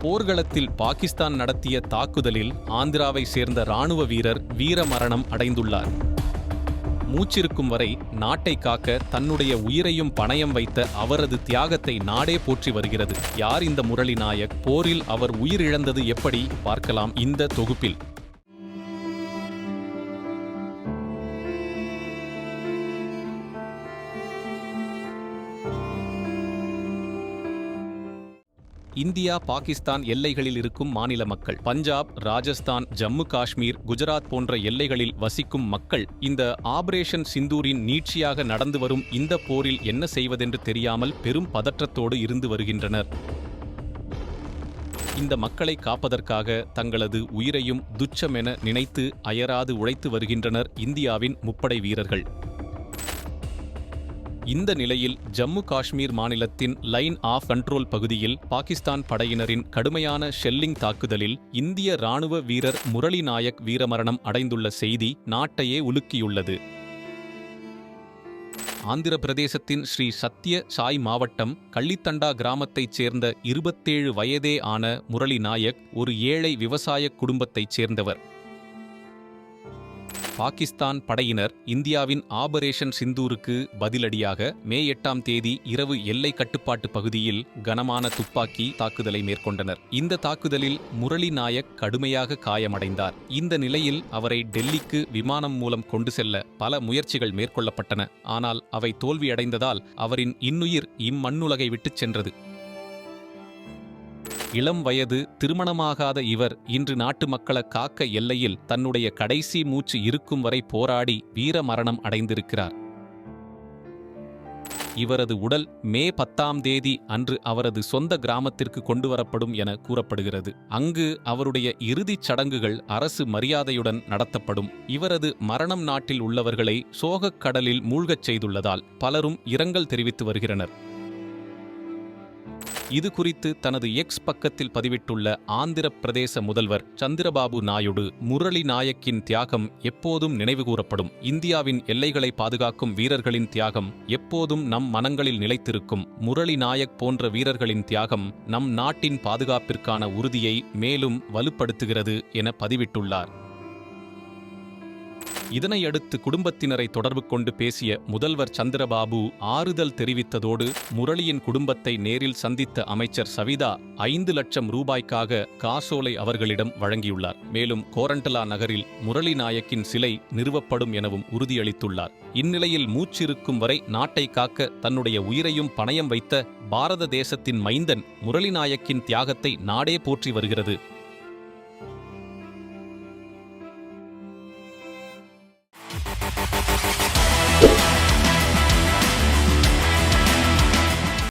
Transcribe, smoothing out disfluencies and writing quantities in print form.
போர்க்களத்தில் பாகிஸ்தான் நடத்திய தாக்குதலில் ஆந்திராவை சேர்ந்த இராணுவ வீரர் வீரமரணம் அடைந்துள்ளார். மூச்சிருக்கும் வரை நாட்டை காக்க தன்னுடைய உயிரையும் பணயம் வைத்த அவரது தியாகத்தை நாடே போற்றி வருகிறது. யார் இந்த முரளி நாயக்? போரில் அவர் உயிரிழந்தது எப்படி? பார்க்கலாம் இந்த தொகுப்பில். இந்தியா பாகிஸ்தான் எல்லைகளில் இருக்கும் மாநில மக்கள். பஞ்சாப், ராஜஸ்தான், ஜம்மு காஷ்மீர், குஜராத் போன்ற எல்லைகளில் வசிக்கும் மக்கள் இந்த ஆபரேஷன் சிந்தூரின் நீட்சியாக நடந்து வரும் இந்த போரில் என்ன செய்வதென்று தெரியாமல் பெரும் பதற்றத்தோடு இருந்து வருகின்றனர். இந்த மக்களை காப்பதற்காக தங்களது உயிரையும் துச்சமென நினைத்து அயராது உழைத்து வருகின்றனர் இந்தியாவின் முப்படை வீரர்கள். இந்த நிலையில் ஜம்மு காஷ்மீர் மாநிலத்தின் லைன் ஆஃப் கண்ட்ரோல் பகுதியில் பாகிஸ்தான் படையினரின் கடுமையான ஷெல்லிங் தாக்குதலில் இந்திய இராணுவ வீரர் முரளி நாயக் வீரமரணம் அடைந்துள்ள செய்தி நாட்டையே உலுக்கியுள்ளது. ஆந்திர பிரதேசத்தின் ஸ்ரீ சத்ய சாய் மாவட்டம் கள்ளித்தண்டா கிராமத்தைச் சேர்ந்த 27 வயதே ஆன முரளி நாயக் ஒரு ஏழை விவசாய குடும்பத்தைச் சேர்ந்தவர். பாகிஸ்தான் படையினர் இந்தியாவின் ஆபரேஷன் சிந்தூருக்கு பதிலடியாக மே 8ஆம் தேதி இரவு எல்லை கட்டுப்பாட்டு பகுதியில் கனமான துப்பாக்கி தாக்குதலை மேற்கொண்டனர். இந்த தாக்குதலில் முரளி நாயக் கடுமையாக காயமடைந்தார். இந்த நிலையில் அவரை டெல்லிக்கு விமானம் மூலம் கொண்டு செல்ல பல முயற்சிகள் மேற்கொள்ளப்பட்டன. ஆனால் அவை தோல்வியடைந்ததால் அவரின் இன்னுயிர் இம்மண்ணுலகை விட்டுச் சென்றது. இளம் வயது திருமணமாகாத இவர் இன்று நாட்டு மக்களை காக்க எல்லையில் தன்னுடைய கடைசி மூச்சு இருக்கும் வரை போராடி வீரமரணம் அடைந்திருக்கிறார். இவரது உடல் மே 10ஆம் தேதி அன்று அவரது சொந்த கிராமத்திற்கு கொண்டுவரப்படும் என கூறப்படுகிறது. அங்கு அவருடைய இறுதிச் சடங்குகள் அரசு மரியாதையுடன் நடத்தப்படும். இவரது மரணம் நாட்டில் உள்ளவர்களை சோகக் கடலில் மூழ்கச் செய்துள்ளதால் பலரும் இரங்கல் தெரிவித்து வருகின்றனர். இது குறித்து தனது எக்ஸ் பக்கத்தில் பதிவிட்டுள்ள ஆந்திர பிரதேச முதல்வர் சந்திரபாபு நாயுடு, முரளி நாயக்கின் தியாகம் எப்போதும் நினைவுகூரப்படும். இந்தியாவின் எல்லைகளை பாதுகாக்கும் வீரர்களின் தியாகம் எப்போதும் நம் மனங்களில் நிலைத்திருக்கும். முரளி நாயக் போன்ற வீரர்களின் தியாகம் நம் நாட்டின் பாதுகாப்பிற்கான உறுதியை மேலும் வலுப்படுத்துகிறது என பதிவிட்டுள்ளார். இதனையடுத்து குடும்பத்தினரை தொடர்பு கொண்டு பேசிய முதல்வர் சந்திரபாபு ஆறுதல் தெரிவித்ததோடு முரளியின் குடும்பத்தை நேரில் சந்தித்த அமைச்சர் சவிதா 5 லட்சம் ரூபாய்க்காக காசோலை அவர்களிடம் வழங்கியுள்ளார். மேலும் கோரண்டலா நகரில் முரளி நாயக்கின் சிலை நிறுவப்படும் எனவும் உறுதியளித்துள்ளார். இந்நிலையில் மூச்சிருக்கும் வரை நாட்டை காக்க தன்னுடைய உயிரையும் பணயம் வைத்த பாரத தேசத்தின் மைந்தன் முரளி நாயக்கின் தியாகத்தை நாடே போற்றி வருகிறது.